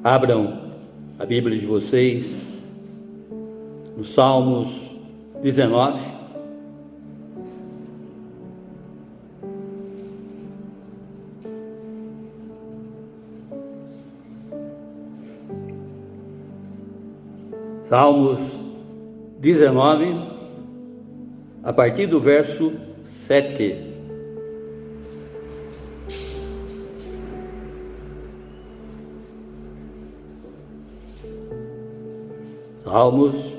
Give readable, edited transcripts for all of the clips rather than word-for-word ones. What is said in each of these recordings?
Abram a Bíblia de vocês no Salmos 19. Salmos 19, a partir do verso 7. Salmos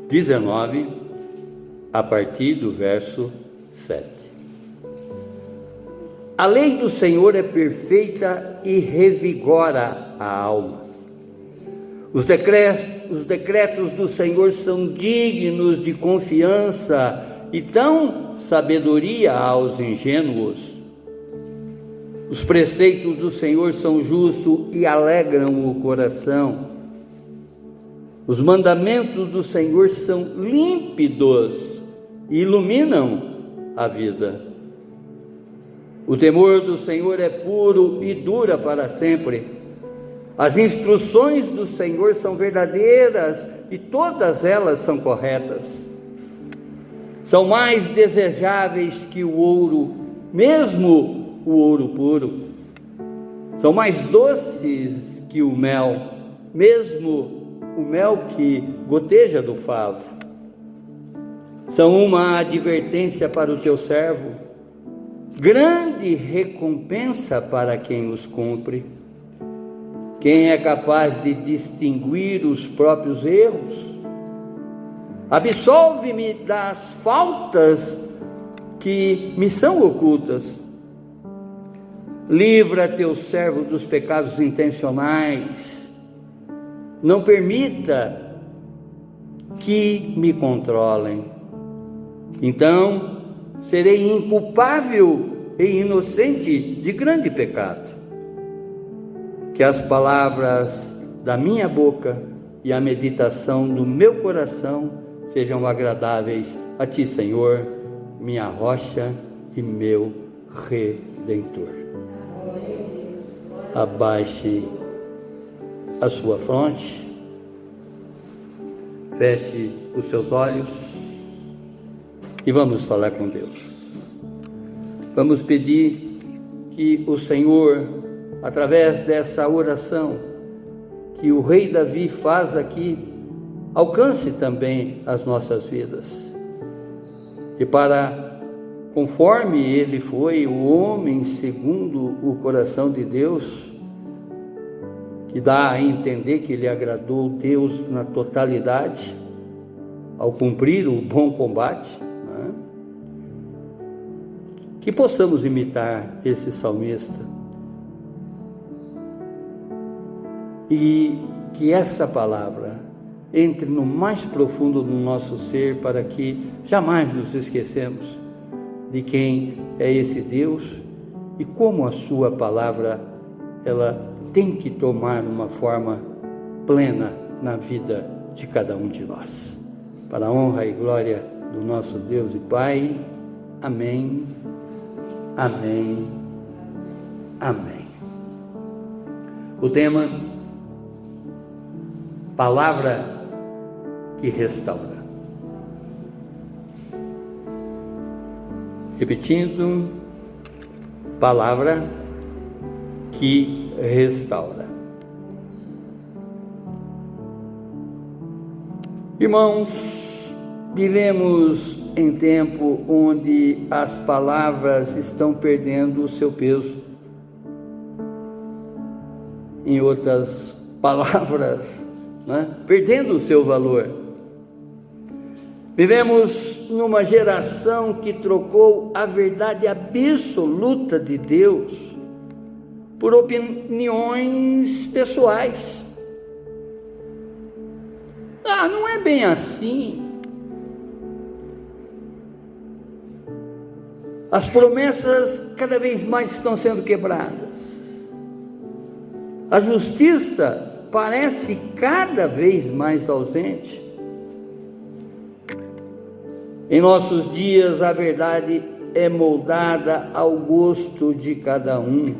19, a partir do verso 7. A lei do Senhor é perfeita e revigora a alma. Os decretos do Senhor são dignos de confiança e dão sabedoria aos ingênuos. Os preceitos do Senhor são justos e alegram o coração. Os mandamentos do Senhor são límpidos e iluminam a vida. O temor do Senhor é puro e dura para sempre. As instruções do Senhor são verdadeiras e todas elas são corretas. São mais desejáveis que o ouro, mesmo o ouro puro. São mais doces que o mel, mesmo o mel que goteja do favo. São uma advertência para o teu servo, grande recompensa para quem os cumpre. Quem é capaz de distinguir os próprios erros? Absolve-me das faltas que me são ocultas. Livra teu servo dos pecados intencionais. Não permita que me controlem. Então, serei inculpável e inocente de grande pecado. Que as palavras da minha boca e a meditação do meu coração sejam agradáveis a Ti, Senhor, minha rocha e meu Redentor. Abaixe a sua fronte, feche os seus olhos e vamos falar com Deus. Vamos pedir que o Senhor, através dessa oração que o rei Davi faz aqui, alcance também as nossas vidas. E conforme ele foi o homem segundo o coração de Deus, que dá a entender que ele agradou Deus na totalidade, ao cumprir o bom combate, né? Que possamos imitar esse salmista, e que essa palavra entre no mais profundo do nosso ser, para que jamais nos esquecemos de quem é esse Deus e como a sua palavra ela tem que tomar uma forma plena na vida de cada um de nós. Para a honra e glória do nosso Deus e Pai. Amém, amém, amém. O tema: palavra que restaura. Repetindo, palavra que restaura. Irmãos, vivemos em tempo onde as palavras estão perdendo o seu peso. Em outras palavras, né? Perdendo o seu valor. Vivemos numa geração que trocou a verdade absoluta de Deus por opiniões pessoais. Não é bem assim. As promessas cada vez mais estão sendo quebradas. A justiça parece cada vez mais ausente. Em nossos dias, a verdade é moldada ao gosto de cada um.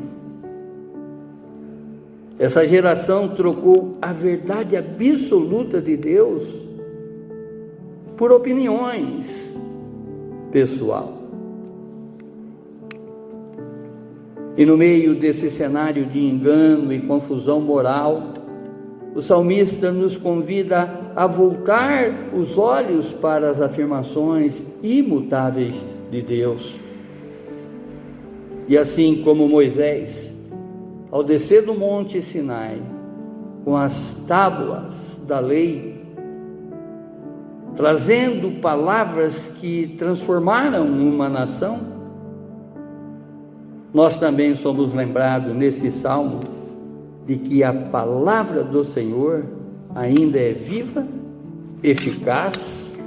Essa geração trocou a verdade absoluta de Deus por opiniões pessoal. E no meio desse cenário de engano e confusão moral, o salmista nos convida a voltar os olhos para as afirmações imutáveis de Deus. E assim como Moisés, ao descer do monte Sinai, com as tábuas da lei, trazendo palavras que transformaram uma nação, nós também somos lembrados nesse salmo de que a palavra do Senhor ainda é viva, eficaz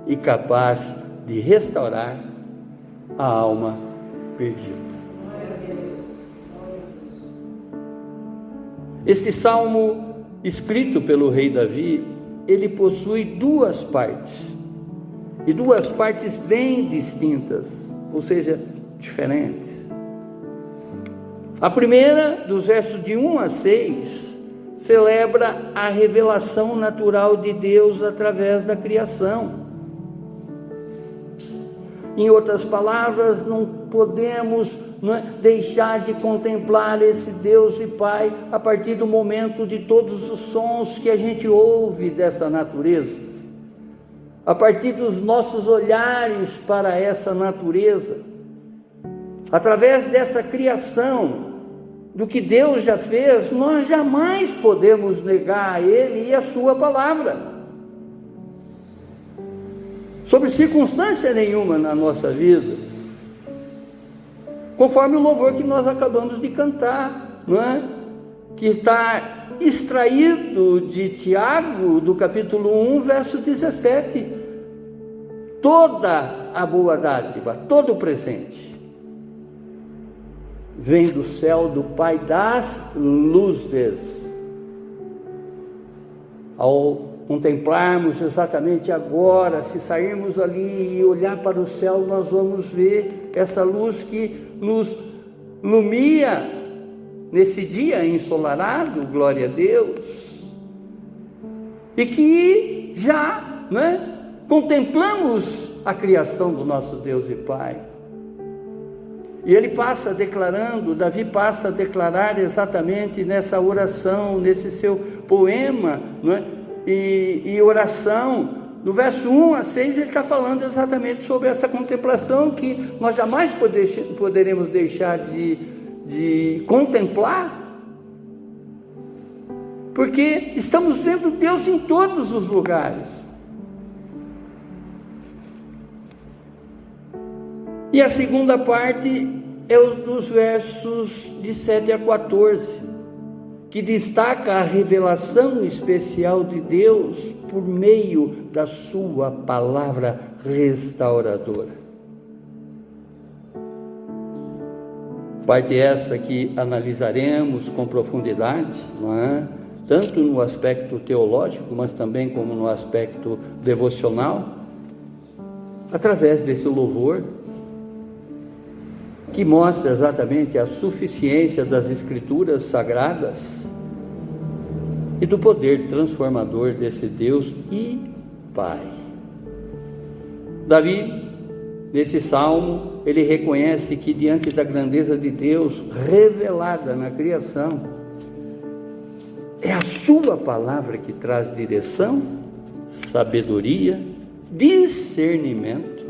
e capaz de restaurar a alma perdida. Esse salmo, escrito pelo rei Davi, ele possui duas partes, e duas partes bem distintas, ou seja, diferentes. A primeira, dos versos de 1 a 6, celebra a revelação natural de Deus através da criação. Em outras palavras, não podemos deixar de contemplar esse Deus e Pai a partir do momento de todos os sons que a gente ouve dessa natureza, a partir dos nossos olhares para essa natureza, através dessa criação, do que Deus já fez, nós jamais podemos negar a Ele e a Sua palavra, sobre circunstância nenhuma na nossa vida, conforme o louvor que nós acabamos de cantar, não é? Que está extraído de Tiago, do capítulo 1, verso 17. Toda a boa dádiva, todo o presente, vem do céu do Pai das luzes. Ao contemplarmos exatamente agora, se sairmos ali e olhar para o céu, nós vamos ver essa luz que nos ilumina nesse dia ensolarado, glória a Deus, e que já, contemplamos a criação do nosso Deus e Pai. E ele passa declarando, Davi passa a declarar exatamente nessa oração, nesse seu poema, e oração, no verso 1 a 6, ele está falando exatamente sobre essa contemplação que nós jamais poderemos deixar de contemplar, porque estamos vendo Deus em todos os lugares. E a segunda parte é os dos versos de 7 a 14, que destaca a revelação especial de Deus por meio da sua palavra restauradora. Parte essa que analisaremos com profundidade, tanto no aspecto teológico, mas também como no aspecto devocional, através desse louvor, que mostra exatamente a suficiência das Escrituras Sagradas e do poder transformador desse Deus e Pai. Davi, nesse salmo, ele reconhece que diante da grandeza de Deus revelada na criação, é a sua palavra que traz direção, sabedoria, discernimento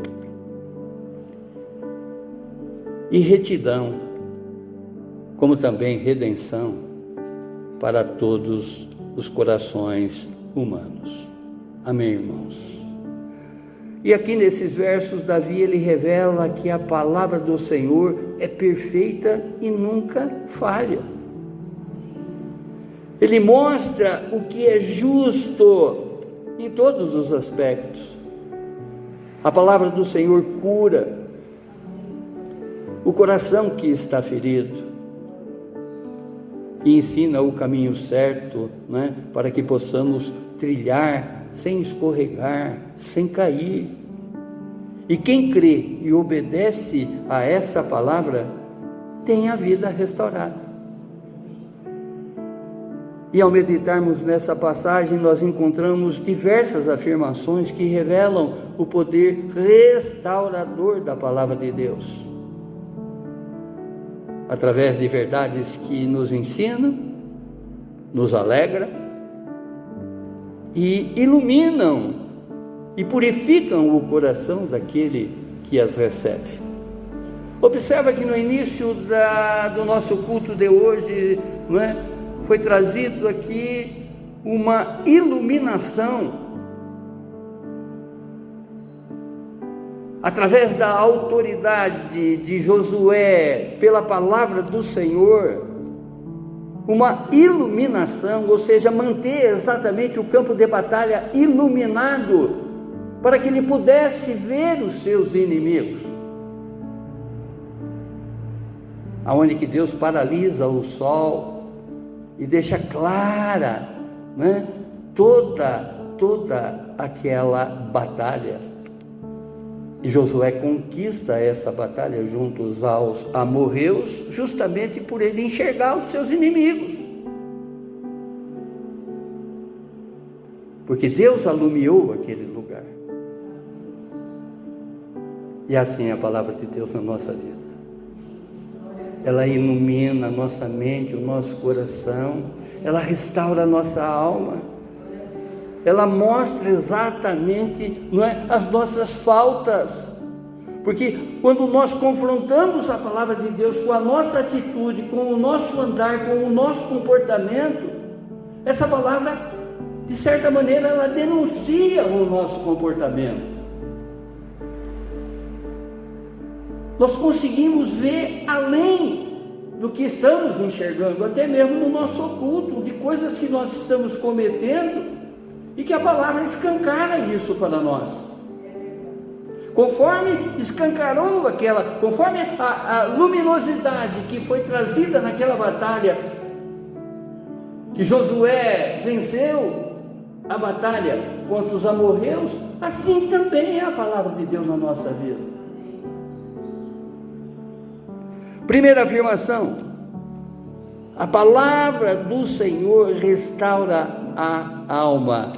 e retidão, como também redenção para todos os corações humanos. Amém, irmãos? E aqui nesses versos, Davi, ele revela que a palavra do Senhor é perfeita e nunca falha. Ele mostra o que é justo em todos os aspectos. A palavra do Senhor cura o coração que está ferido e ensina o caminho certo, para que possamos trilhar sem escorregar, sem cair. E quem crê e obedece a essa palavra tem a vida restaurada. E ao meditarmos nessa passagem, nós encontramos diversas afirmações que revelam o poder restaurador da palavra de Deus, através de verdades que nos ensinam, nos alegram e iluminam e purificam o coração daquele que as recebe. Observa que no início do nosso culto de hoje, não é? Foi trazido aqui uma iluminação através da autoridade de Josué, pela palavra do Senhor, uma iluminação, ou seja, manter exatamente o campo de batalha iluminado, para que ele pudesse ver os seus inimigos. Aonde que Deus paralisa o sol e deixa clara, né, toda aquela batalha. E Josué conquista essa batalha juntos aos amorreus, justamente por ele enxergar os seus inimigos. Porque Deus alumiou aquele lugar. E assim é a palavra de Deus na nossa vida. Ela ilumina a nossa mente, o nosso coração, ela restaura a nossa alma, ela mostra exatamente, não é, as nossas faltas, porque quando nós confrontamos a palavra de Deus com a nossa atitude, com o nosso andar, com o nosso comportamento, essa palavra, de certa maneira, ela denuncia o nosso comportamento. Nós conseguimos ver além do que estamos enxergando, até mesmo no nosso oculto, de coisas que nós estamos cometendo e que a palavra escancara isso para nós. Conforme escancarou conforme a luminosidade que foi trazida naquela batalha, que Josué venceu a batalha contra os amorreus, assim também é a palavra de Deus na nossa vida. Primeira afirmação: a palavra do Senhor restaura a alma.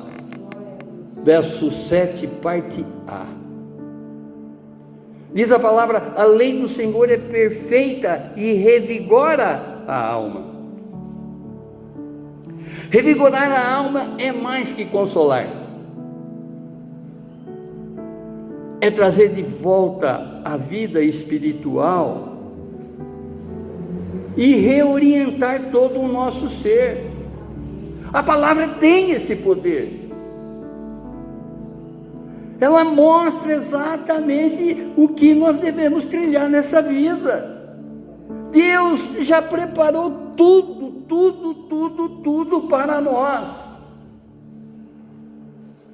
Verso 7, parte A. Diz a palavra: a lei do Senhor é perfeita e revigora a alma. Revigorar a alma é mais que consolar, é trazer de volta a vida espiritual e reorientar todo o nosso ser. A palavra tem esse poder. Ela mostra exatamente o que nós devemos trilhar nessa vida. Deus já preparou tudo para nós.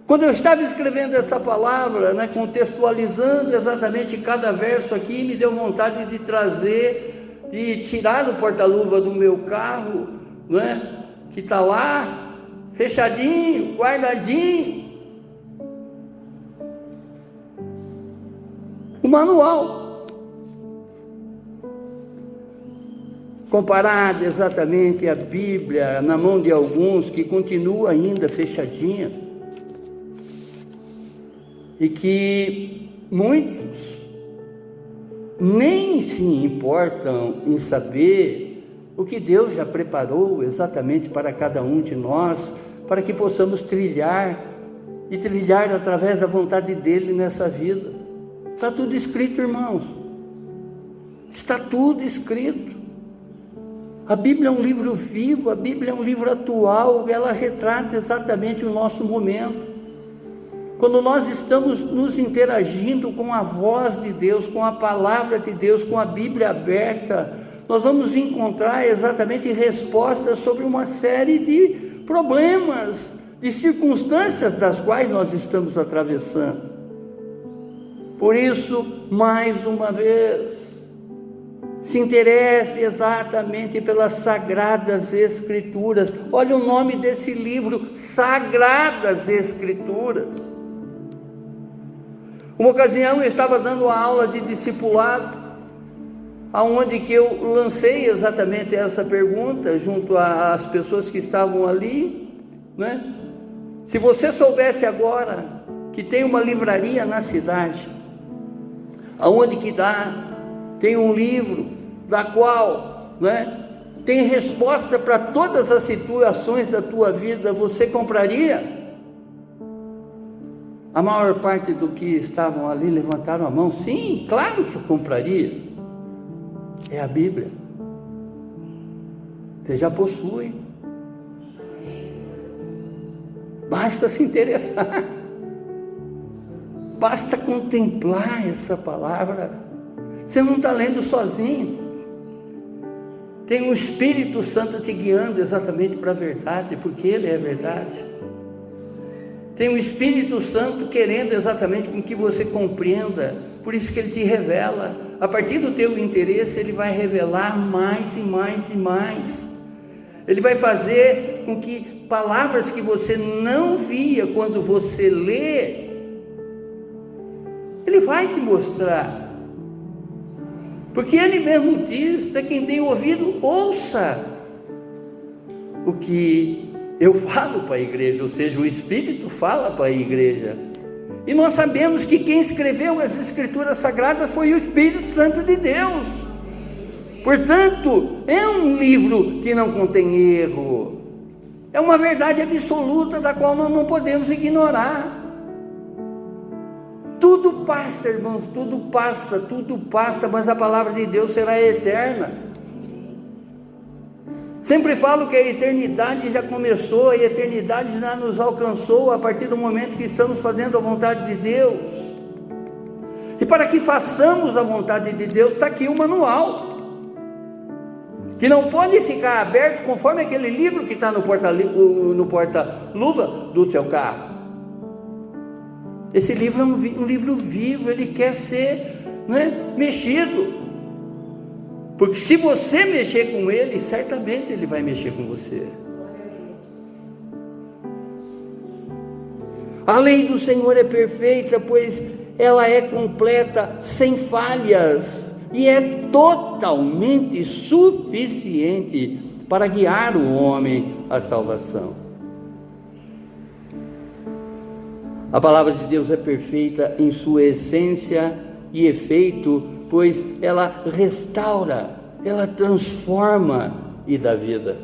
Quando eu estava escrevendo essa palavra, né, contextualizando exatamente cada verso aqui, me deu vontade de trazer e tirar o porta-luva do meu carro, né, que está lá, fechadinho, guardadinho, o manual, comparado exatamente à Bíblia, na mão de alguns, que continua ainda fechadinha, e que muitos nem se importam em saber o que Deus já preparou exatamente para cada um de nós, para que possamos trilhar através da vontade dele nessa vida. Está tudo escrito, irmãos, está tudo escrito. A Bíblia é um livro vivo, a Bíblia é um livro atual, ela retrata exatamente o nosso momento. Quando nós estamos nos interagindo com a voz de Deus, com a palavra de Deus, com a Bíblia aberta, nós vamos encontrar exatamente respostas sobre uma série de problemas, de circunstâncias das quais nós estamos atravessando. Por isso, mais uma vez, se interesse exatamente pelas Sagradas Escrituras. Olha o nome desse livro, Sagradas Escrituras. Uma ocasião eu estava dando uma aula de discipulado aonde que eu lancei exatamente essa pergunta junto às pessoas que estavam ali, né? Se você soubesse agora que tem uma livraria na cidade, aonde que tem um livro da qual, né, tem resposta para todas as situações da tua vida, você compraria? A maior parte do que estavam ali levantaram a mão. Sim, claro que eu compraria. É a Bíblia. Você já possui. Basta se interessar. Basta contemplar essa palavra. Você não está lendo sozinho. Tem o Espírito Santo te guiando exatamente para a verdade, porque Ele é a verdade. Tem o Espírito Santo querendo exatamente com que você compreenda. Por isso que Ele te revela. A partir do teu interesse, Ele vai revelar mais e mais e mais. Ele vai fazer com que palavras que você não via quando você lê, Ele vai te mostrar. Porque Ele mesmo diz, para quem tem ouvido, ouça o que eu falo para a igreja, ou seja, o Espírito fala para a igreja. E nós sabemos que quem escreveu as Escrituras Sagradas foi o Espírito Santo de Deus. Portanto, é um livro que não contém erro. É uma verdade absoluta da qual nós não podemos ignorar. Tudo passa, irmãos, tudo passa, mas a palavra de Deus será eterna. Sempre falo que a eternidade já começou, a eternidade já nos alcançou a partir do momento que estamos fazendo a vontade de Deus. E para que façamos a vontade de Deus, está aqui o manual, que não pode ficar aberto conforme aquele livro que está no porta-luva do teu carro. Esse livro é um livro vivo, ele quer ser, mexido. Porque se você mexer com ele, certamente ele vai mexer com você. A lei do Senhor é perfeita, pois ela é completa, sem falhas, e é totalmente suficiente para guiar o homem à salvação. A palavra de Deus é perfeita em sua essência e efeito, pois ela restaura, ela transforma e dá vida.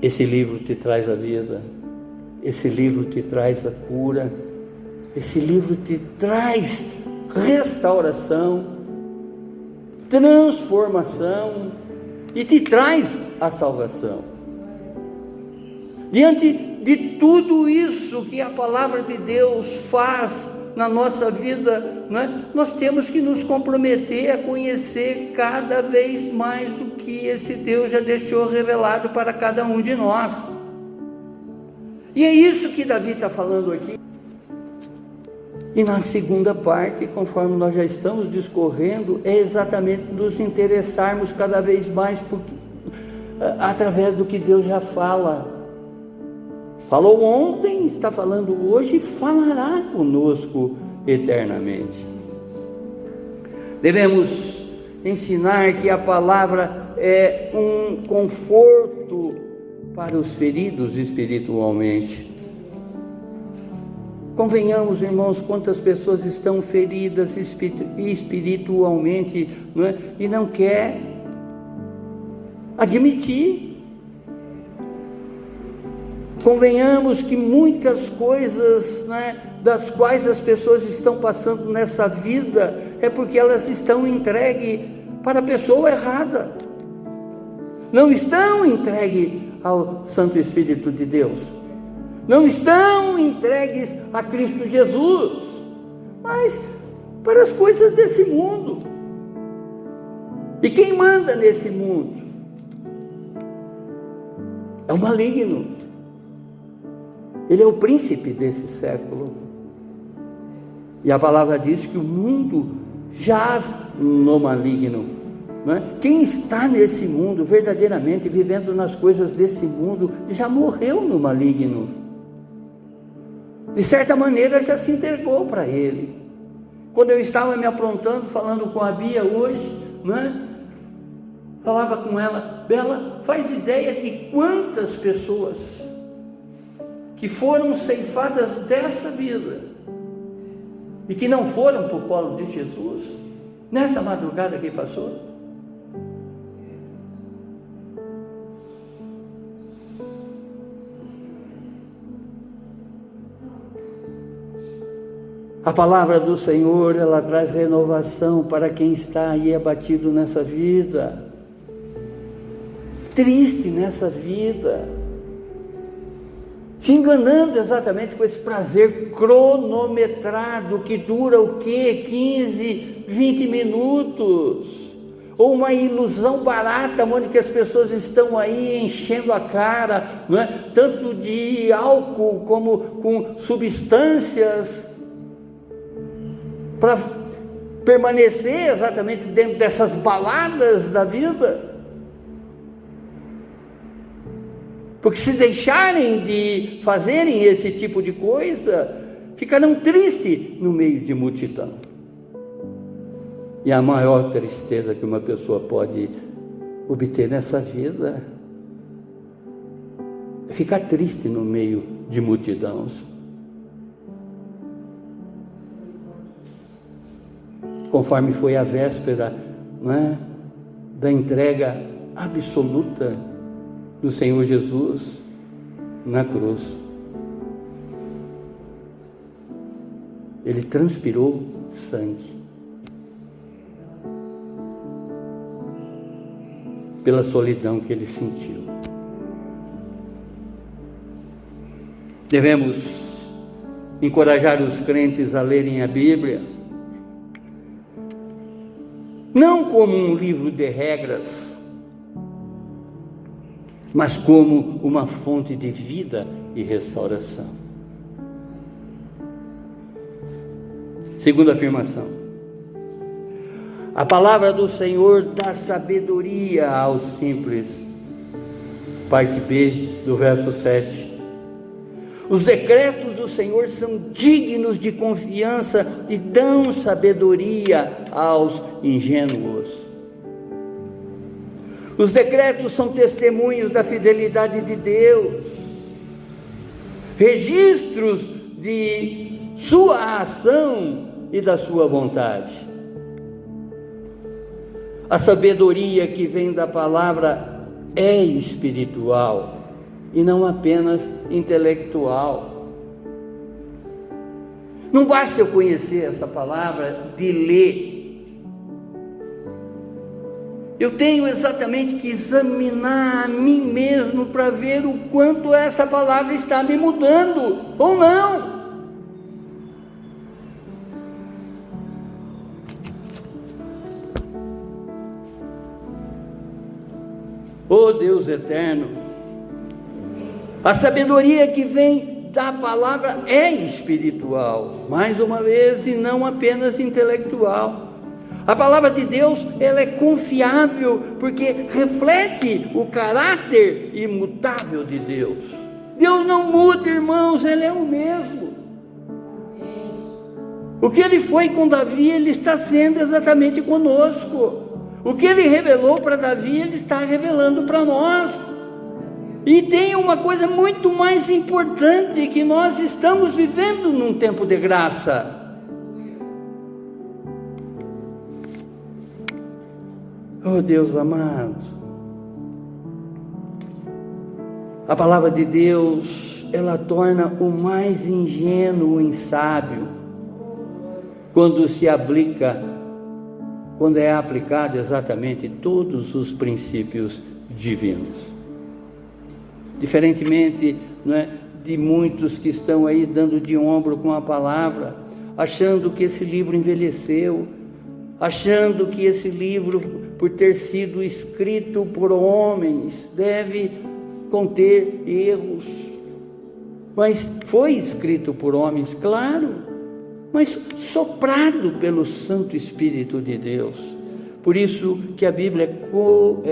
Esse livro te traz a vida, esse livro te traz a cura, esse livro te traz restauração, transformação e te traz a salvação. Diante de tudo isso que a palavra de Deus faz na nossa vida, nós temos que nos comprometer a conhecer cada vez mais o que esse Deus já deixou revelado para cada um de nós. E é isso que Davi está falando aqui. E na segunda parte, conforme nós já estamos discorrendo, é exatamente nos interessarmos cada vez mais através do que Deus já fala. Falou ontem, está falando hoje e falará conosco eternamente. Devemos ensinar que a palavra é um conforto para os feridos espiritualmente. Convenhamos, irmãos, quantas pessoas estão feridas espiritualmente, e não quer admitir. Convenhamos que muitas coisas, das quais as pessoas estão passando nessa vida, é porque elas estão entregues para a pessoa errada. Não estão entregues ao Santo Espírito de Deus. Não estão entregues a Cristo Jesus, mas para as coisas desse mundo. E quem manda nesse mundo? É o maligno. Ele é o príncipe desse século. E a palavra diz que o mundo jaz no maligno. Quem está nesse mundo, verdadeiramente vivendo nas coisas desse mundo, já morreu no maligno. De certa maneira já se entregou para ele. Quando eu estava me aprontando, falando com a Bia hoje, né? Falava com ela: Bela, faz ideia de quantas pessoas que foram ceifadas dessa vida e que não foram para o colo de Jesus nessa madrugada que passou? A palavra do Senhor, ela traz renovação para quem está aí abatido nessa vida, triste nessa vida, se enganando exatamente com esse prazer cronometrado que dura o quê? 15, 20 minutos, ou uma ilusão barata, onde que as pessoas estão aí enchendo a cara, não é? Tanto de álcool como com substâncias, para permanecer exatamente dentro dessas baladas da vida. Porque se deixarem de fazerem esse tipo de coisa, ficarão tristes no meio de multidão. E a maior tristeza que uma pessoa pode obter nessa vida é ficar triste no meio de multidões. Conforme foi a véspera, não é, da entrega absoluta do Senhor Jesus na cruz. Ele transpirou sangue pela solidão que ele sentiu. Devemos encorajar os crentes a lerem a Bíblia, não como um livro de regras, mas como uma fonte de vida e restauração. Segunda afirmação: a palavra do Senhor dá sabedoria aos simples. Parte B do verso 7. Os decretos do Senhor são dignos de confiança e dão sabedoria aos ingênuos. Os decretos são testemunhos da fidelidade de Deus, registros de sua ação e da sua vontade. A sabedoria que vem da palavra é espiritual e não apenas intelectual. Não basta eu conhecer essa palavra de ler. Eu tenho exatamente que examinar a mim mesmo para ver o quanto essa palavra está me mudando ou não. Oh Deus eterno, a sabedoria que vem da palavra é espiritual, mais uma vez, e não apenas intelectual. A palavra de Deus, ela é confiável, porque reflete o caráter imutável de Deus. Deus não muda, irmãos, Ele é o mesmo. O que Ele foi com Davi, Ele está sendo exatamente conosco. O que Ele revelou para Davi, Ele está revelando para nós. E tem uma coisa muito mais importante, que nós estamos vivendo num tempo de graça. Oh Deus amado, a palavra de Deus, ela torna o mais ingênuo em sábio, quando se aplica, quando é aplicado exatamente todos os princípios divinos. Diferentemente, não é, de muitos que estão aí dando de ombro com a palavra, achando que esse livro envelheceu, achando que esse livro, por ter sido escrito por homens, deve conter erros. Mas foi escrito por homens, claro, mas soprado pelo Santo Espírito de Deus, Por isso que a Bíblia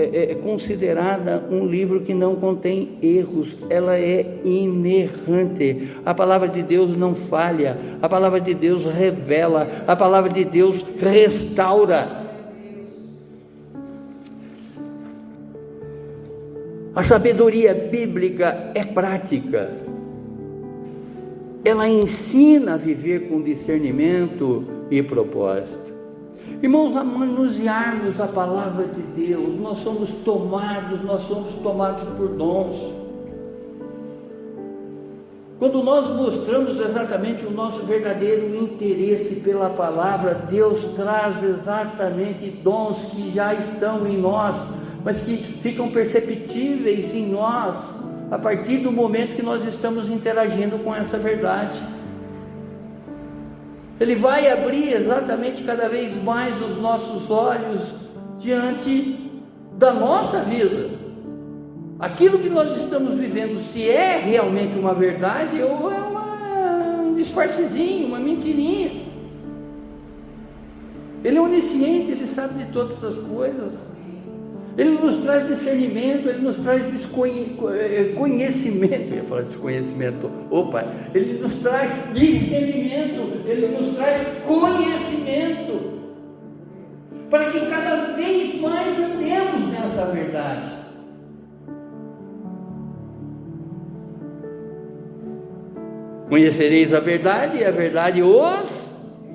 é considerada um livro que não contém erros, ela é inerrante. A palavra de Deus não falha, a palavra de Deus revela, a palavra de Deus restaura. A sabedoria bíblica é prática, ela ensina a viver com discernimento e propósito. Irmãos, a manusearmos a palavra de Deus, nós somos tomados por dons. Quando nós mostramos exatamente o nosso verdadeiro interesse pela palavra, Deus traz exatamente dons que já estão em nós, mas que ficam perceptíveis em nós, a partir do momento que nós estamos interagindo com essa verdade. Ele vai abrir exatamente cada vez mais os nossos olhos diante da nossa vida. Aquilo que nós estamos vivendo, se é realmente uma verdade ou é um disfarcezinho, uma mentirinha. Ele é onisciente, Ele sabe de todas as coisas. Ele nos traz discernimento, Ele nos traz conhecimento. Eu ia falar desconhecimento. Opa! Ele nos traz discernimento, Ele nos traz conhecimento, para que cada vez mais andemos nessa verdade. Conhecereis a verdade e a verdade os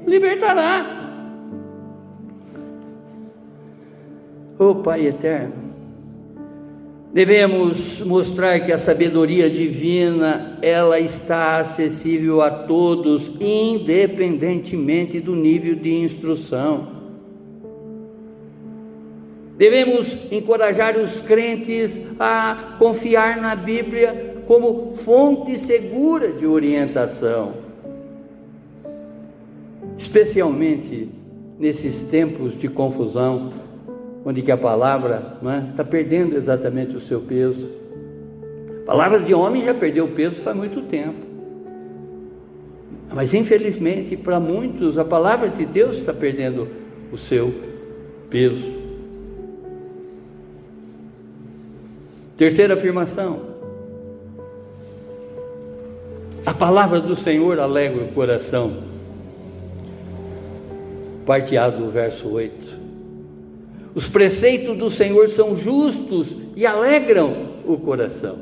libertará. Oh Pai eterno, devemos mostrar que a sabedoria divina, ela está acessível a todos, independentemente do nível de instrução. Devemos encorajar os crentes a confiar na Bíblia como fonte segura de orientação, especialmente nesses tempos de confusão, onde que a palavra está perdendo exatamente o seu peso. A palavra de homem já perdeu o peso faz muito tempo, mas infelizmente para muitos a palavra de Deus está perdendo o seu peso. Terceira afirmação: a palavra do Senhor alegra o coração. Parte A do verso 8. Os preceitos do Senhor são justos e alegram o coração.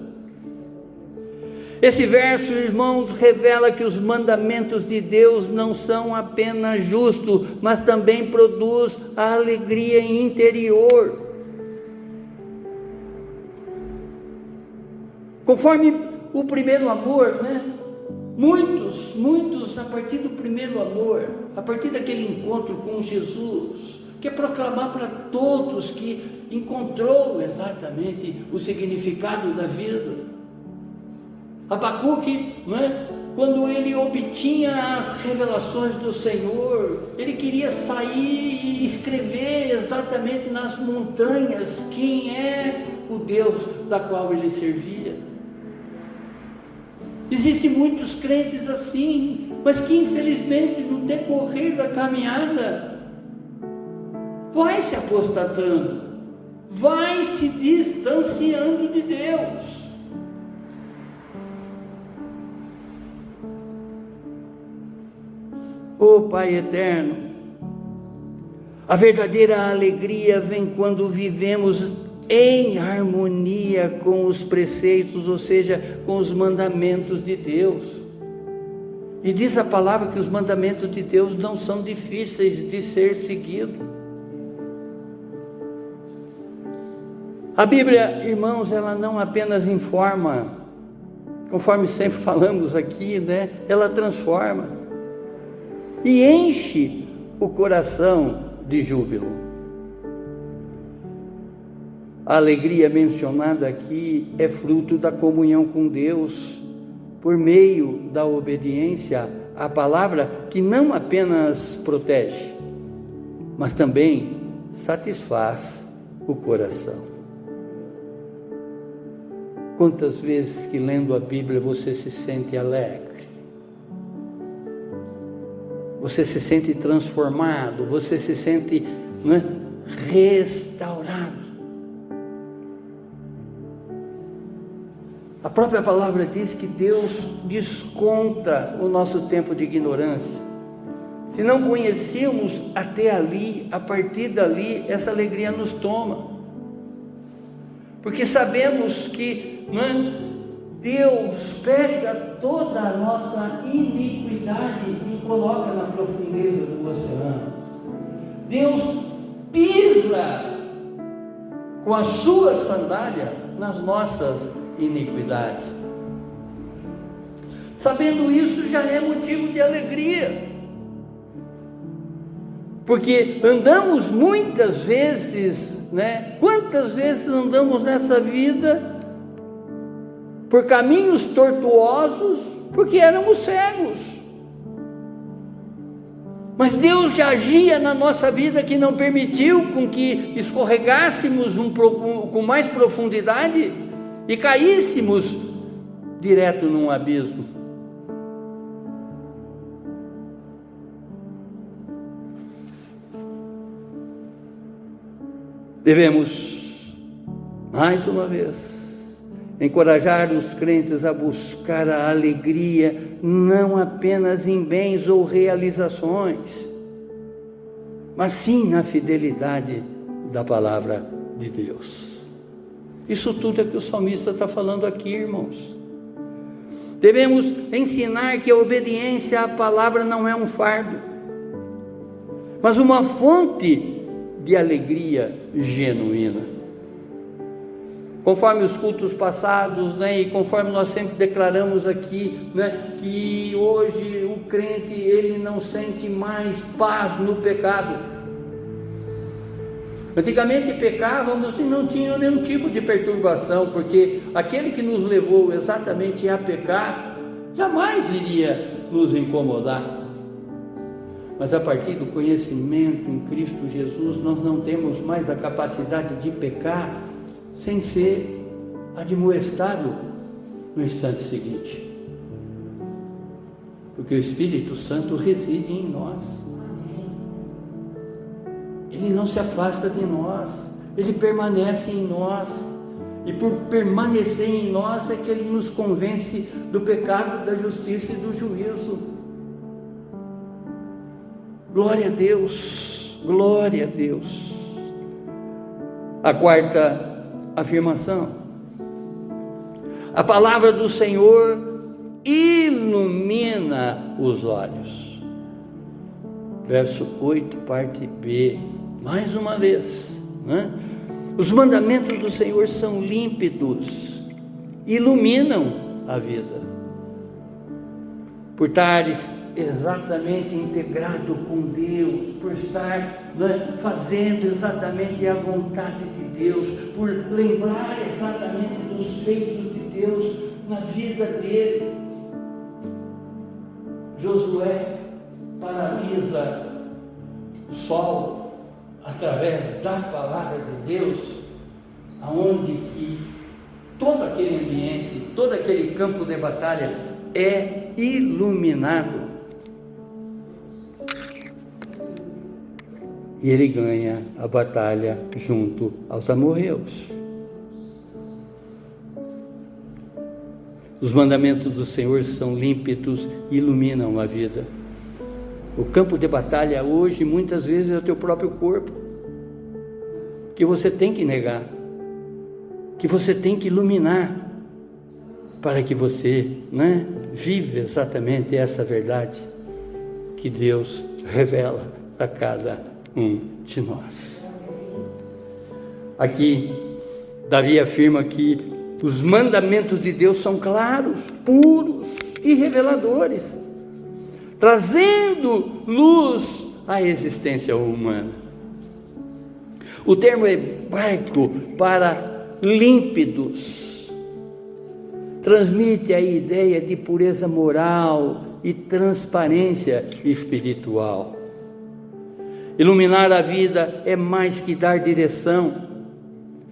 Esse verso, irmãos, revela que os mandamentos de Deus não são apenas justos, mas também produz a alegria interior. Conforme o primeiro amor, Muitos, a partir do primeiro amor, a partir daquele encontro com Jesus, quer proclamar para todos que encontrou exatamente o significado da vida. Abacuque, quando ele obtinha as revelações do Senhor, ele queria sair e escrever exatamente nas montanhas quem é o Deus da qual ele servia. Existem muitos crentes assim, mas que infelizmente no decorrer da caminhada vai se apostatando, vai se distanciando de Deus. Oh Pai eterno, a verdadeira alegria vem quando vivemos em harmonia com os preceitos, ou seja, com os mandamentos de Deus. E diz a palavra que os mandamentos de Deus não são difíceis de ser seguidos. A Bíblia, irmãos, ela não apenas informa, conforme sempre falamos aqui, ela transforma e enche o coração de júbilo. A alegria mencionada aqui é fruto da comunhão com Deus, por meio da obediência à palavra, que não apenas protege, mas também satisfaz o coração. Quantas vezes que lendo a Bíblia você se sente alegre, você se sente transformado, você se sente restaurados. A própria palavra diz que Deus desconta o nosso tempo de ignorância. Se não conhecemos até ali, a partir dali, essa alegria nos toma. Porque sabemos que Deus pega toda a nossa iniquidade e coloca na profundeza do oceano. Deus pisa com a sua sandália nas nossas iniquidades. Sabendo isso, já é motivo de alegria, porque andamos muitas vezes, quantas vezes andamos nessa vida por caminhos tortuosos, porque éramos cegos. Mas Deus já agia na nossa vida, que não permitiu com que escorregássemos com mais profundidade e caíssemos direto num abismo. Devemos, mais uma vez, encorajar os crentes a buscar a alegria, não apenas em bens ou realizações, mas sim na fidelidade da palavra de Deus. Isso tudo é que o salmista está falando aqui, irmãos. Devemos ensinar que a obediência à palavra não é um fardo, mas uma fonte de alegria genuína. Conforme os cultos passados, e conforme nós sempre declaramos aqui, que hoje o crente, ele não sente mais paz no pecado. Antigamente pecávamos e não tinha nenhum tipo de perturbação, porque aquele que nos levou exatamente a pecar, jamais iria nos incomodar. Mas a partir do conhecimento em Cristo Jesus, nós não temos mais a capacidade de pecar sem ser admoestado no instante seguinte, porque o Espírito Santo reside em nós. Ele não se afasta de nós, ele permanece em nós, e por permanecer em nós é que ele nos convence do pecado, da justiça e do juízo. Glória a Deus, glória a Deus. A quarta afirmação: a palavra do Senhor ilumina os olhos. Verso 8, parte B, mais uma vez, Os mandamentos do Senhor são límpidos, iluminam a vida. Por estares exatamente integrado com Deus, por estar fazendo exatamente a vontade de Deus, por lembrar exatamente dos feitos de Deus na vida dele. Josué paralisa o sol através da palavra de Deus, aonde que todo aquele ambiente, todo aquele campo de batalha é iluminado. E ele ganha a batalha junto aos amorreus. Os mandamentos do Senhor são límpidos e iluminam a vida. O campo de batalha hoje, muitas vezes, é o teu próprio corpo, que você tem que negar, que você tem que iluminar, para que você viva exatamente essa verdade que Deus revela a cada um de nós. Aqui, Davi afirma que os mandamentos de Deus são claros, puros e reveladores, trazendo luz à existência humana. O termo hebraico para límpidos transmite a ideia de pureza moral e transparência espiritual. Iluminar a vida é mais que dar direção,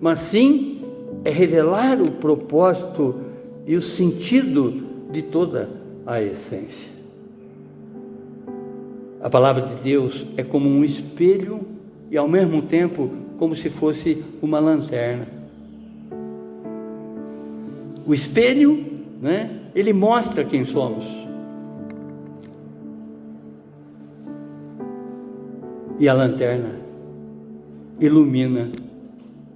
mas sim é revelar o propósito e o sentido de toda a essência. A palavra de Deus é como um espelho e ao mesmo tempo como se fosse uma lanterna. O espelho, né, ele mostra quem somos. E a lanterna ilumina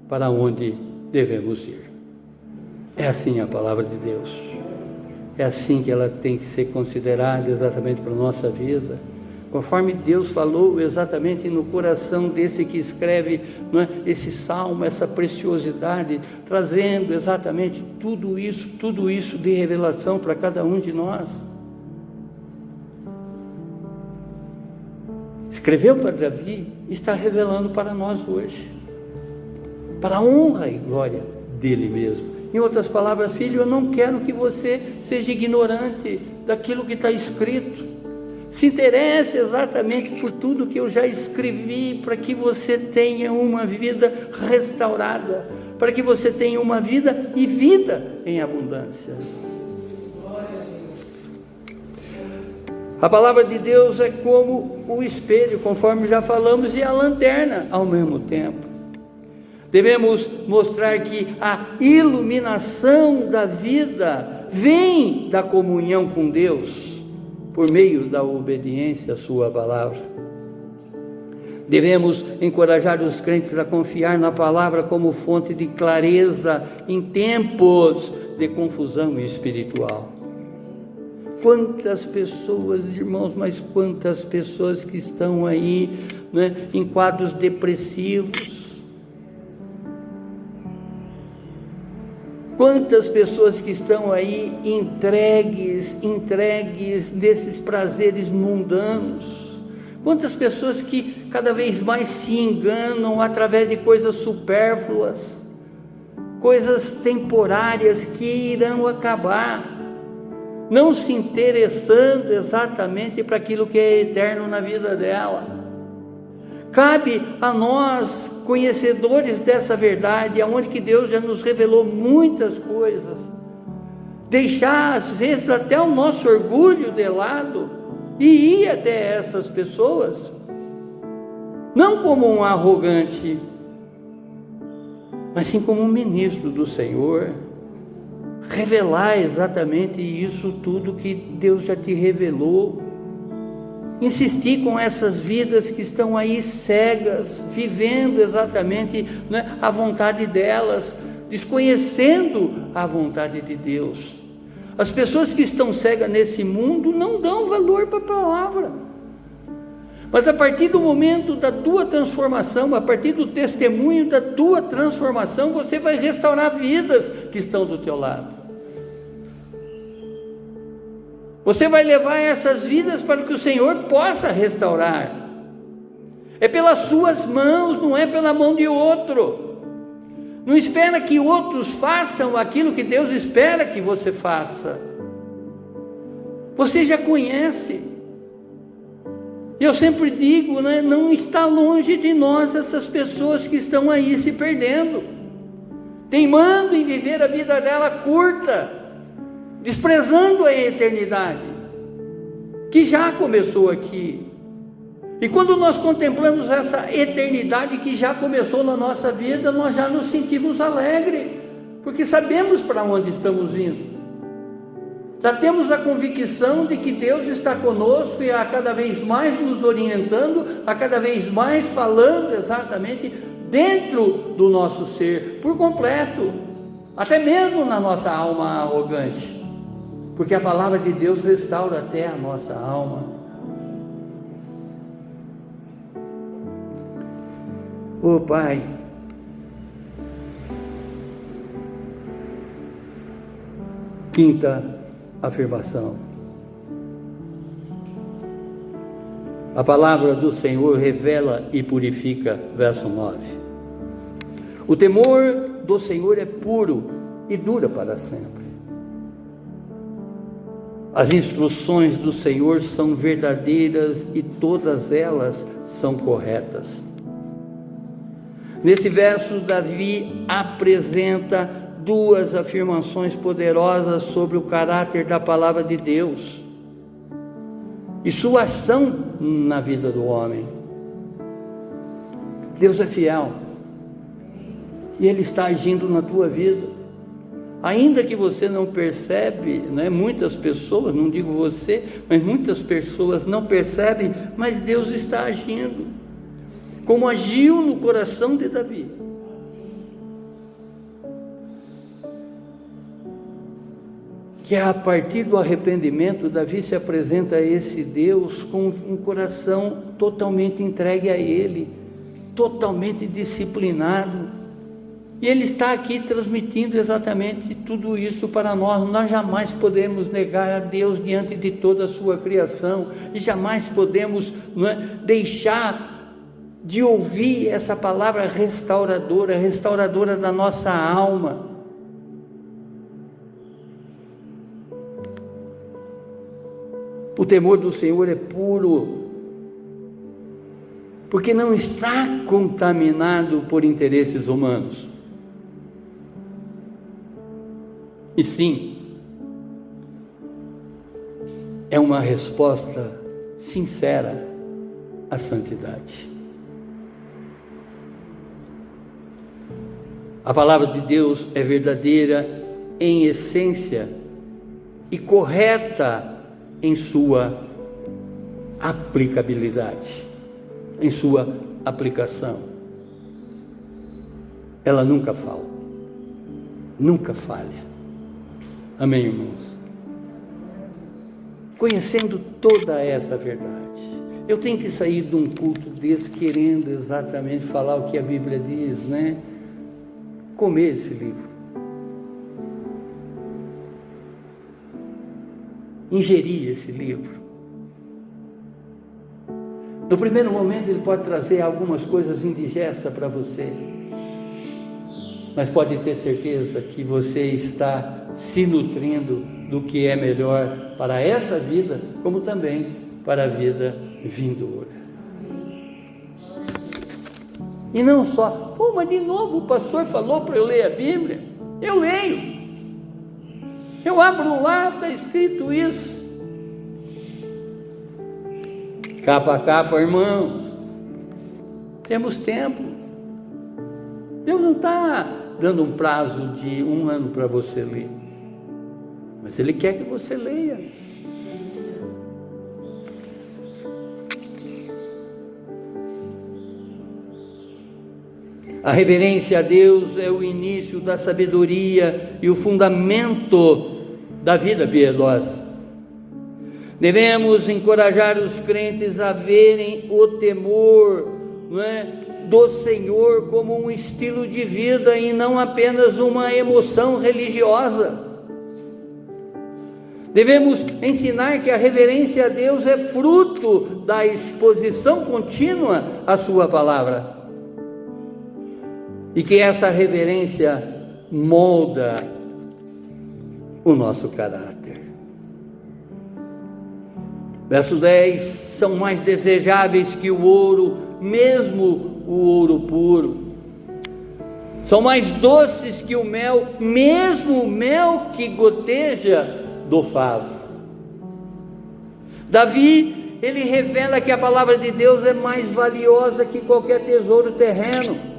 para onde devemos ir. É assim a palavra de Deus. É assim que ela tem que ser considerada exatamente para a nossa vida. Conforme Deus falou exatamente no coração desse que escreve, não é, esse salmo, essa preciosidade, trazendo exatamente tudo isso de revelação para cada um de nós. Escreveu para Davi e está revelando para nós hoje, para a honra e glória dele mesmo. Em outras palavras, filho, eu não quero que você seja ignorante daquilo que está escrito. Se interesse exatamente por tudo que eu já escrevi, para que você tenha uma vida restaurada, para que você tenha uma vida e vida em abundância. A palavra de Deus é como o espelho, conforme já falamos, e a lanterna ao mesmo tempo. Devemos mostrar que a iluminação da vida vem da comunhão com Deus, por meio da obediência à sua palavra. Devemos encorajar os crentes a confiar na palavra como fonte de clareza em tempos de confusão espiritual. Quantas pessoas, irmãos, mas quantas pessoas que estão aí, né, em quadros depressivos. Quantas pessoas que estão aí entregues nesses prazeres mundanos. Quantas pessoas que cada vez mais se enganam através de coisas supérfluas, coisas temporárias que irão acabar, não se interessando exatamente para aquilo que é eterno na vida dela. Cabe a nós, conhecedores dessa verdade, aonde que Deus já nos revelou muitas coisas, deixar às vezes até o nosso orgulho de lado e ir até essas pessoas, não como um arrogante, mas sim como um ministro do Senhor, revelar exatamente isso tudo que Deus já te revelou. Insistir com essas vidas que estão aí cegas, vivendo exatamente, né, a vontade delas, desconhecendo a vontade de Deus. As pessoas que estão cegas nesse mundo não dão valor para a palavra. Mas a partir do momento da tua transformação, a partir do testemunho da tua transformação, você vai restaurar vidas que estão do teu lado. Você vai levar essas vidas para que o Senhor possa restaurar. É pelas suas mãos, não é pela mão de outro. Não espera que outros façam aquilo que Deus espera que você faça. Você já conhece. Eu sempre digo, né, não está longe de nós essas pessoas que estão aí se perdendo, teimando em viver a vida dela curta, desprezando a eternidade, que já começou aqui. E quando nós contemplamos essa eternidade que já começou na nossa vida, nós já nos sentimos alegres, porque sabemos para onde estamos indo. Já temos a convicção de que Deus está conosco e a cada vez mais nos orientando, a cada vez mais falando exatamente dentro do nosso ser, por completo, até mesmo na nossa alma arrogante. Porque a palavra de Deus restaura até a nossa alma. Ô Pai, quinta afirmação. A palavra do Senhor revela e purifica, verso 9. O temor do Senhor é puro e dura para sempre. As instruções do Senhor são verdadeiras e todas elas são corretas. Nesse verso, Davi apresenta duas afirmações poderosas sobre o caráter da palavra de Deus e sua ação na vida do homem. Deus é fiel. E Ele está agindo na tua vida. Ainda que você não percebe, né? Muitas pessoas, não digo você, mas muitas pessoas não percebem, mas Deus está agindo. Como agiu no coração de Davi. Que a partir do arrependimento, Davi se apresenta a esse Deus com um coração totalmente entregue a Ele, totalmente disciplinado. E Ele está aqui transmitindo exatamente tudo isso para nós. Nós jamais podemos negar a Deus diante de toda a sua criação, e jamais podemos, não é, deixar de ouvir essa palavra restauradora, restauradora da nossa alma. O temor do Senhor é puro, porque não está contaminado por interesses humanos. E sim, é uma resposta sincera à santidade. A palavra de Deus é verdadeira em essência e correta em sua aplicabilidade, em sua aplicação. Ela nunca falha, nunca falha. Amém, irmãos? Conhecendo toda essa verdade, eu tenho que sair de um culto desse querendo exatamente falar o que a Bíblia diz, né? Comer esse livro, ingerir esse livro. No primeiro momento ele pode trazer algumas coisas indigestas para você, mas pode ter certeza que você está se nutrindo do que é melhor para essa vida, como também para a vida vindoura. E não só, mas de novo o pastor falou para eu ler a Bíblia. Eu leio, eu abro lá, está escrito isso, capa a capa, irmãos. Temos tempo. Deus não está dando um prazo de 1 ano para você ler, mas Ele quer que você leia. A reverência a Deus é o início da sabedoria e o fundamento da vida piedosa. Devemos encorajar os crentes a verem o temor, não é, do Senhor como um estilo de vida e não apenas uma emoção religiosa. Devemos ensinar que a reverência a Deus é fruto da exposição contínua à sua palavra. E que essa reverência molda o nosso caráter. Verso 10: são mais desejáveis que o ouro, mesmo o ouro puro. São mais doces que o mel, mesmo o mel que goteja do favo. Davi, ele revela que a palavra de Deus é mais valiosa que qualquer tesouro terreno,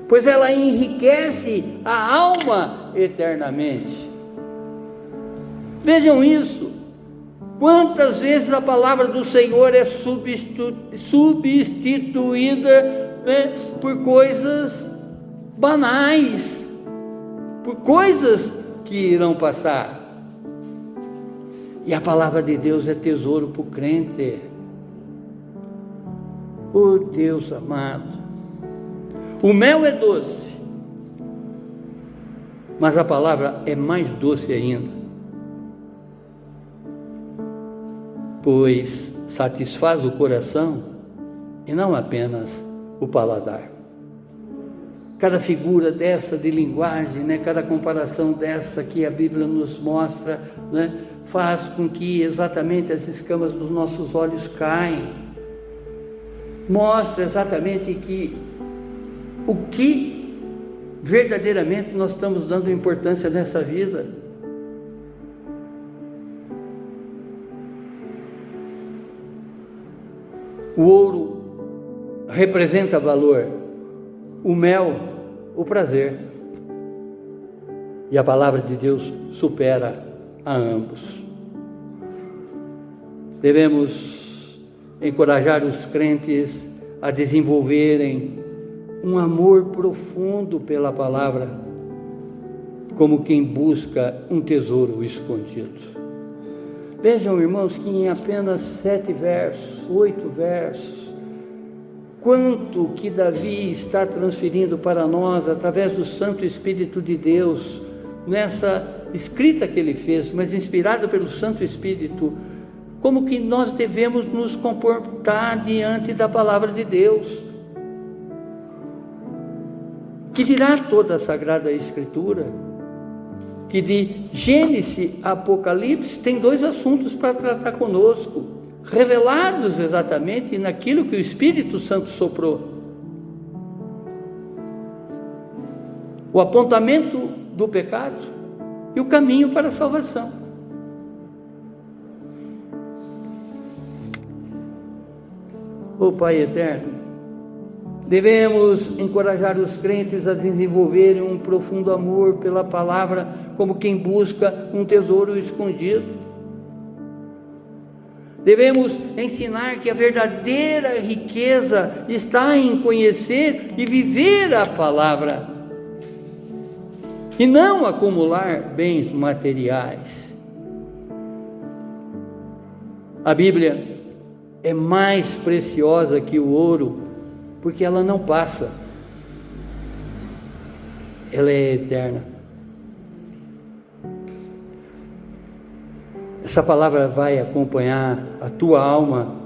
pois ela enriquece a alma eternamente. Vejam isso. Quantas vezes a palavra do Senhor é substituída, né, por coisas banais, por coisas que irão passar. E a palavra de Deus é tesouro para o crente. Oh Deus amado, o mel é doce, mas a palavra é mais doce ainda, pois satisfaz o coração e não apenas o paladar. Cada figura dessa de linguagem, né, cada comparação dessa que a Bíblia nos mostra, né, faz com que exatamente as escamas dos nossos olhos caem. Mostra exatamente que o que verdadeiramente nós estamos dando importância nessa vida. O ouro representa valor, o mel, o prazer. E a palavra de Deus supera a ambos. Devemos encorajar os crentes a desenvolverem um amor profundo pela palavra, como quem busca um tesouro escondido. Vejam, irmãos, que em apenas 7 versos, 8 versos, quanto que Davi está transferindo para nós através do Santo Espírito de Deus, nessa escrita que ele fez, mas inspirado pelo Santo Espírito, como que nós devemos nos comportar diante da palavra de Deus. Que dirá toda a Sagrada Escritura, que de Gênesis a Apocalipse tem 2 assuntos para tratar conosco, revelados exatamente naquilo que o Espírito Santo soprou. O apontamento do pecado e o caminho para a salvação. Ó Pai eterno, devemos encorajar os crentes a desenvolverem um profundo amor pela palavra, como quem busca um tesouro escondido. Devemos ensinar que a verdadeira riqueza está em conhecer e viver a palavra, e não acumular bens materiais. A Bíblia é mais preciosa que o ouro, porque ela não passa, ela é eterna. Essa palavra vai acompanhar a tua alma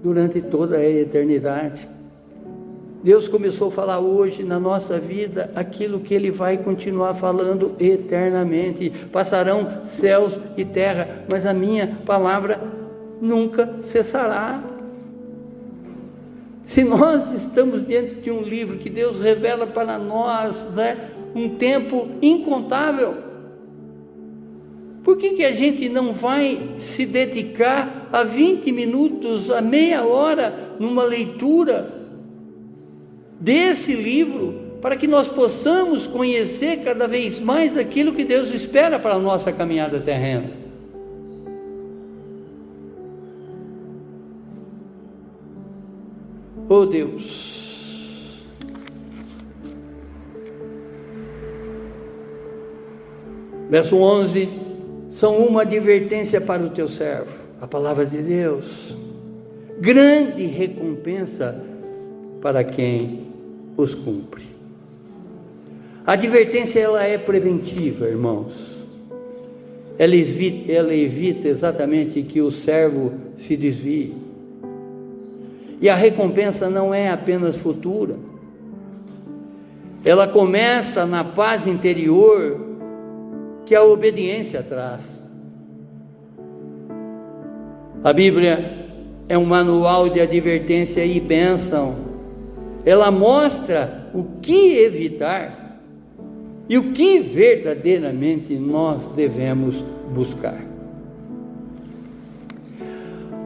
durante toda a eternidade. Deus começou a falar hoje na nossa vida aquilo que Ele vai continuar falando eternamente. Passarão céus e terra, mas a minha palavra nunca cessará. Se nós estamos diante de um livro que Deus revela para nós, um tempo incontável, por que a gente não vai se dedicar a 20 minutos, a meia hora, numa leitura desse livro, para que nós possamos conhecer cada vez mais aquilo que Deus espera para a nossa caminhada terrena? Oh Deus, verso 11, são uma advertência para o teu servo, a palavra de Deus, grande recompensa para quem os cumpre. A advertência, ela é preventiva, irmãos. Ela evita exatamente que o servo se desvie. E a recompensa não é apenas futura. Ela começa na paz interior que a obediência traz. A Bíblia é um manual de advertência e bênção. Ela mostra o que evitar e o que verdadeiramente nós devemos buscar.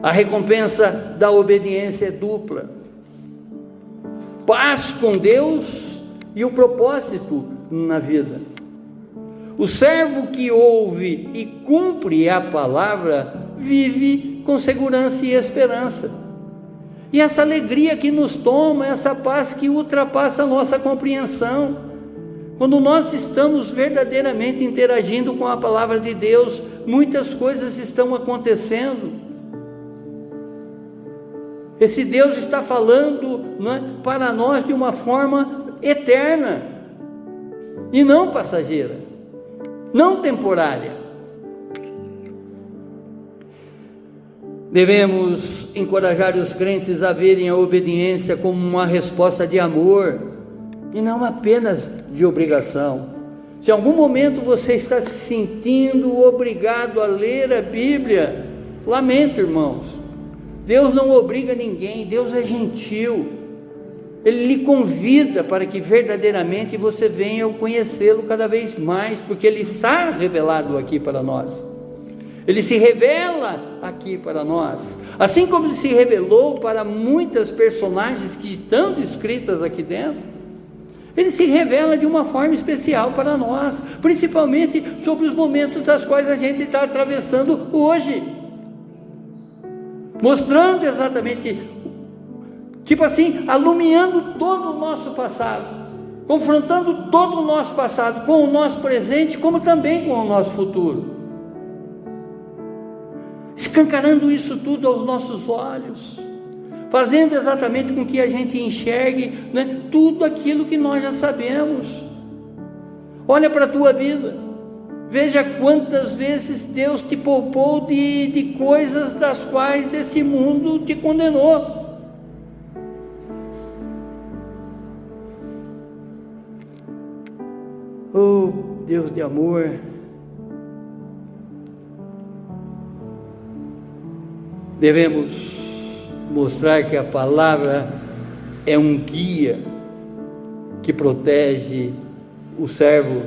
A recompensa da obediência é dupla: paz com Deus e o propósito na vida. O servo que ouve e cumpre a palavra vive com segurança e esperança. E essa alegria que nos toma, essa paz que ultrapassa a nossa compreensão, quando nós estamos verdadeiramente interagindo com a palavra de Deus, muitas coisas estão acontecendo. Esse Deus está falando, para nós de uma forma eterna, e não passageira, não temporária. Devemos encorajar os crentes a verem a obediência como uma resposta de amor e não apenas de obrigação. Se em algum momento você está se sentindo obrigado a ler a Bíblia, lamento, irmãos. Deus não obriga ninguém, Deus é gentil. Ele lhe convida para que verdadeiramente você venha conhecê-lo cada vez mais, porque Ele está revelado aqui para nós. Ele se revela aqui para nós, assim como Ele se revelou para muitas personagens que estão descritas aqui dentro. Ele se revela de uma forma especial para nós, principalmente sobre os momentos das quais a gente está atravessando hoje, mostrando exatamente, tipo assim, alumiando todo o nosso passado, confrontando todo o nosso passado com o nosso presente, como também com o nosso futuro, escancarando isso tudo aos nossos olhos, fazendo exatamente com que a gente enxergue, né, tudo aquilo que nós já sabemos. Olha para a tua vida, veja quantas vezes Deus te poupou de coisas das quais esse mundo te condenou. Oh, Deus de amor, devemos mostrar que a palavra é um guia que protege o servo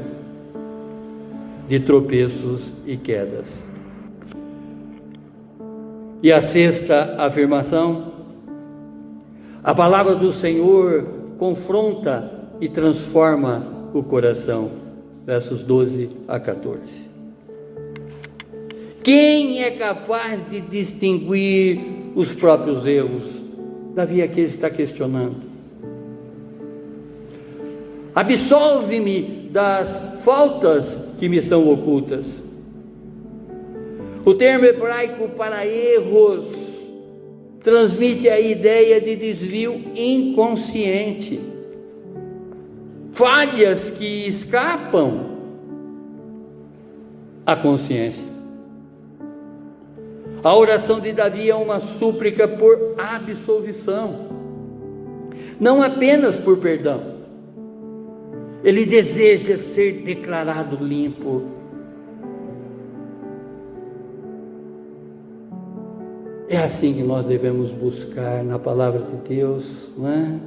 de tropeços e quedas. E a sexta afirmação: a palavra do Senhor confronta e transforma o coração. Versos 12 a 14. Quem é capaz de distinguir os próprios erros? Davi aqui está questionando. Absolve-me das faltas que me são ocultas. O termo hebraico para erros transmite a ideia de desvio inconsciente, falhas que escapam à consciência. A oração de Davi é uma súplica por absolvição, não apenas por perdão. Ele deseja ser declarado limpo. É assim que nós devemos buscar na palavra de Deus, não é?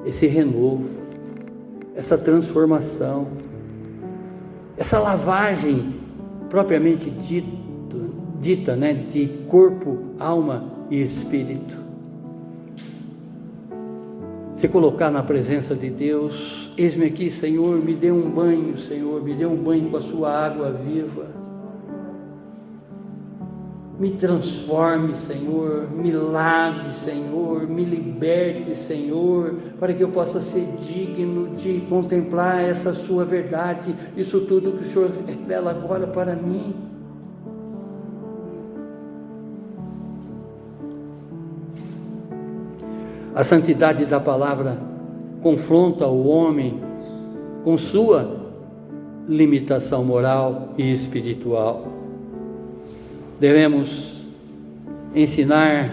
Esse renovo, essa transformação, essa lavagem propriamente dita, né, de corpo, alma e espírito. Se colocar na presença de Deus: eis-me aqui, Senhor, me dê um banho, Senhor, me dê um banho com a sua água viva. Me transforme, Senhor, me lave, Senhor, me liberte, Senhor, para que eu possa ser digno de contemplar essa sua verdade, isso tudo que o Senhor revela agora para mim. A santidade da palavra confronta o homem com sua limitação moral e espiritual. Devemos ensinar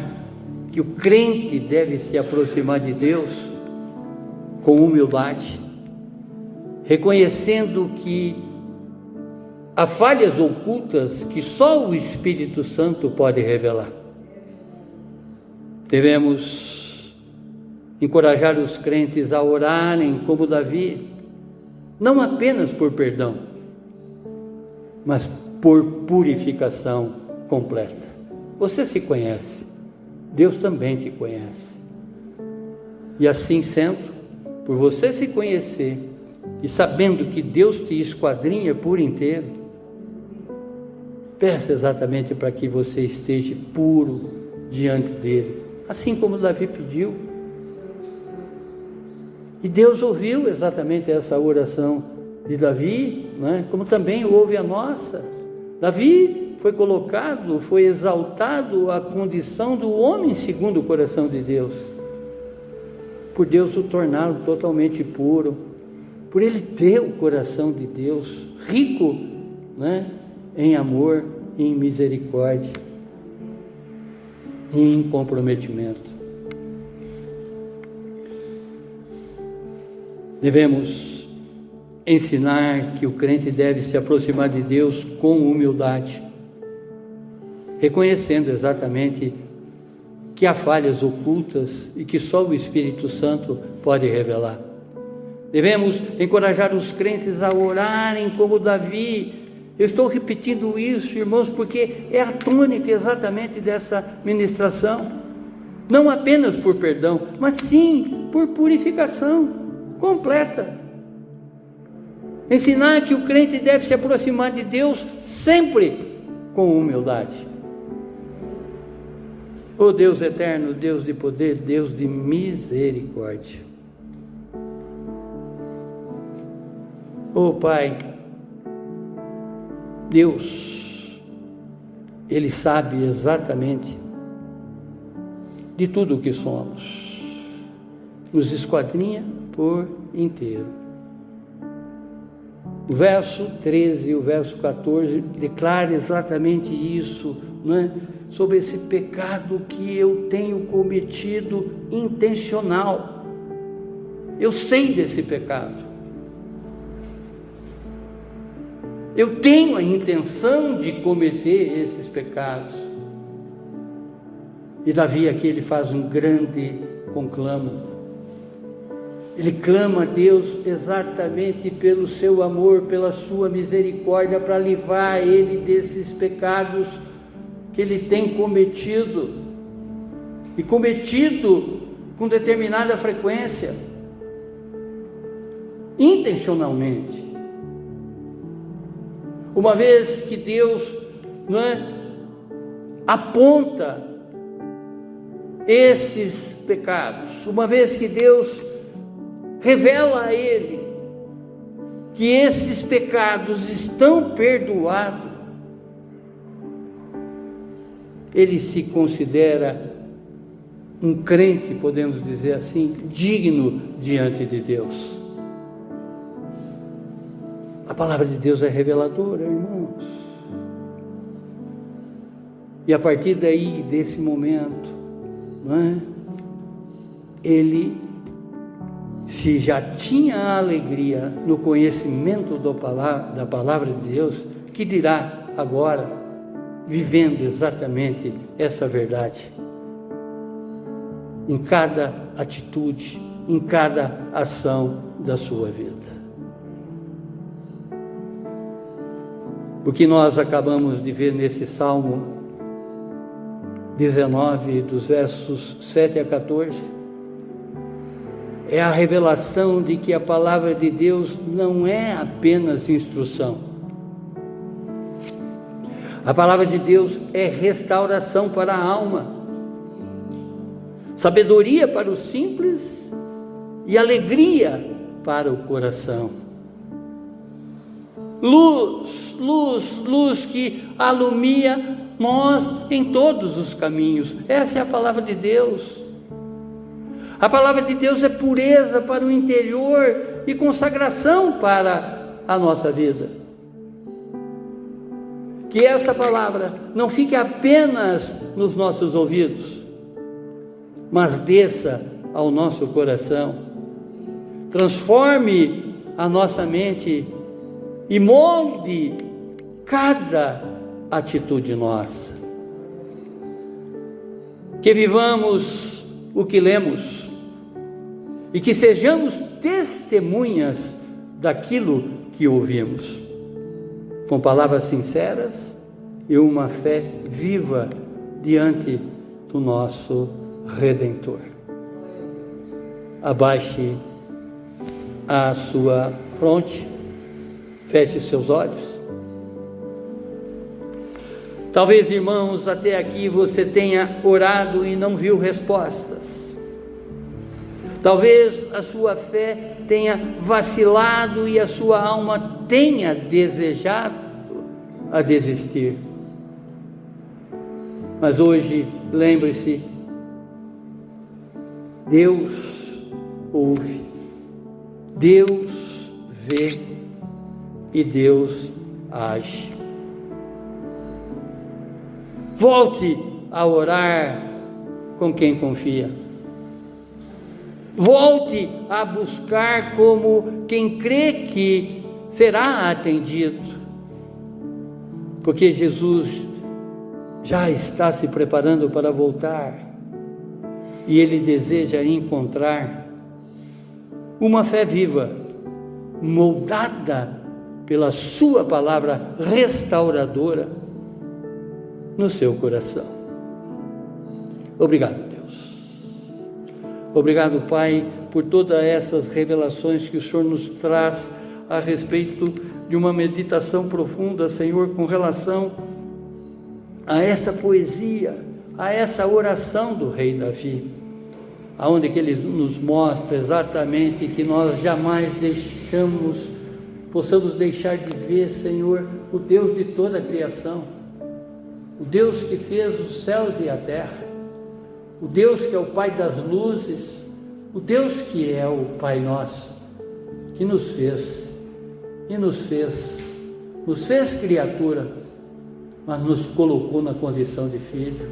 que o crente deve se aproximar de Deus com humildade, reconhecendo que há falhas ocultas que só o Espírito Santo pode revelar. Devemos encorajar os crentes a orarem como Davi, não apenas por perdão, mas por purificação completa. Você se conhece, Deus também te conhece. E assim sendo, por você se conhecer e sabendo que Deus te esquadrinha por inteiro, peça exatamente para que você esteja puro diante dele, assim como Davi pediu. E Deus ouviu exatamente essa oração de Davi, né? Como também ouve a nossa. Davi foi colocado, foi exaltado à condição do homem segundo o coração de Deus, por Deus o torná-lo totalmente puro, por ele ter o coração de Deus rico, né, em amor, em misericórdia, em comprometimento. Devemos ensinar que o crente deve se aproximar de Deus com humildade, reconhecendo exatamente que há falhas ocultas e que só o Espírito Santo pode revelar. Devemos encorajar os crentes a orarem como Davi. Eu estou repetindo isso, irmãos, porque é a tônica exatamente dessa ministração. Não apenas por perdão, mas sim por purificação completa. Ensinar que o crente deve se aproximar de Deus sempre com humildade. Ó Deus eterno, Deus de poder, Deus de misericórdia. Ó Pai, Deus, Ele sabe exatamente de tudo o que somos, nos esquadrinha por inteiro. O verso 13 e o verso 14 declara exatamente isso, não é? Sobre esse pecado que eu tenho cometido intencional. Eu sei desse pecado. Eu tenho a intenção de cometer esses pecados. E Davi aqui ele faz um grande conclamo. Ele clama a Deus exatamente pelo seu amor, pela sua misericórdia, para livrar ele desses pecados que ele tem cometido, e cometido com determinada frequência, intencionalmente. Uma vez que Deus, não é, aponta esses pecados, uma vez que Deus revela a ele que esses pecados estão perdoados, ele se considera um crente, podemos dizer assim, digno diante de Deus. A palavra de Deus é reveladora, irmãos. E a partir daí, desse momento, não é? Ele, se já tinha a alegria no conhecimento da palavra de Deus, que dirá agora, vivendo exatamente essa verdade, em cada atitude, em cada ação da sua vida. O que nós acabamos de ver nesse Salmo 19, dos versos 7 a 14, é a revelação de que a palavra de Deus não é apenas instrução. A palavra de Deus é restauração para a alma, sabedoria para os simples e alegria para o coração. Luz, luz, luz que alumia nós em todos os caminhos. Essa é a palavra de Deus. A palavra de Deus é pureza para o interior e consagração para a nossa vida. Que essa palavra não fique apenas nos nossos ouvidos, mas desça ao nosso coração, transforme a nossa mente e molde cada atitude nossa. Que vivamos o que lemos e que sejamos testemunhas daquilo que ouvimos, com palavras sinceras e uma fé viva diante do nosso Redentor. Abaixe a sua fronte, feche seus olhos. Talvez, irmãos, até aqui você tenha orado e não viu respostas. Talvez a sua fé tenha vacilado e a sua alma tenha desejado a desistir. Mas hoje, lembre-se, Deus ouve, Deus vê e Deus age. Volte a orar com quem confia. Volte a buscar como quem crê que será atendido. Porque Jesus já está se preparando para voltar. E Ele deseja encontrar uma fé viva, moldada pela sua palavra restauradora no seu coração. Obrigado, Deus. Obrigado, Pai, por todas essas revelações que o Senhor nos traz a respeito de uma meditação profunda, Senhor, com relação a essa poesia, a essa oração do rei Davi, aonde que ele nos mostra exatamente que nós jamais possamos deixar de ver, Senhor, o Deus de toda a criação, o Deus que fez os céus e a terra, o Deus que é o Pai das luzes, o Deus que é o Pai nosso, que nos fez criatura, mas nos colocou na condição de filho.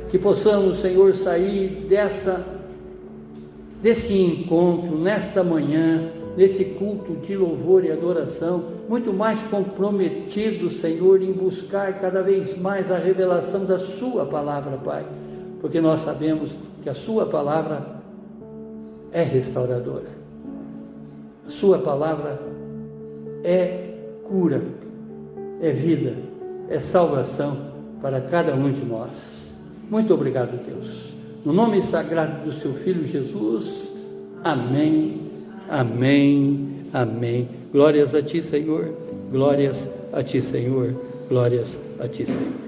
Que possamos, Senhor, sair desse encontro, nesta manhã, nesse culto de louvor e adoração, muito mais comprometidos, Senhor, em buscar cada vez mais a revelação da Sua palavra, Pai, porque nós sabemos que a Sua palavra é restauradora, a Sua palavra é cura, é vida, é salvação para cada um de nós. Muito obrigado, Deus. No nome sagrado do Seu Filho Jesus, amém, amém, amém. Glórias a Ti, Senhor, glórias a Ti, Senhor, glórias a Ti, Senhor.